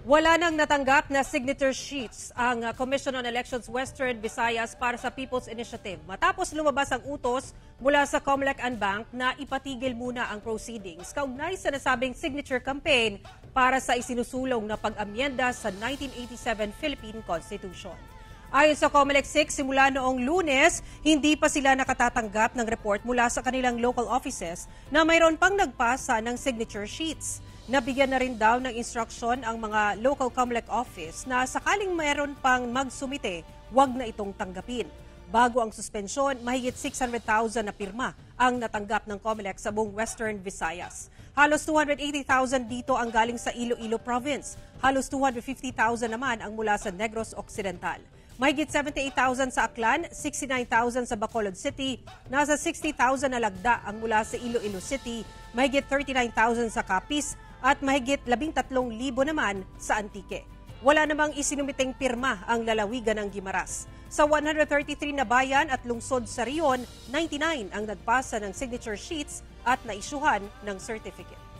Wala nang natanggap na signature sheets ang Commission on Elections Western Visayas para sa People's Initiative matapos lumabas ang utos mula sa COMELEC and Bank na ipatigil muna ang proceedings kaugnay sa nasabing signature campaign para sa isinusulong na pag-amyenda sa 1987 Philippine Constitution. Ayon sa COMELEC 6, simula noong Lunes, hindi pa sila nakatatanggap ng report mula sa kanilang local offices na mayroon pang nagpasa ng signature sheets. Nabigyan na rin daw ng instruction ang mga local COMELEC office na sakaling mayroon pang magsumite, wag na itong tanggapin. Bago ang suspensyon, mahigit 600,000 na pirma ang natanggap ng COMELEC sa buong Western Visayas. Halos 280,000 dito ang galing sa Iloilo Province. Halos 250,000 naman ang mula sa Negros Occidental. Mahigit 78,000 sa Aklan, 69,000 sa Bacolod City, nasa 60,000 na lagda ang mula sa Iloilo City, mahigit 39,000 sa Capiz, at mahigit 13,000 naman sa Antique. Wala namang isinumiteng pirma ang lalawigan ng Guimaras. Sa 133 na bayan at lungsod sa Rion, 99 ang nagpasa ng signature sheets at naisyuhan ng certificate.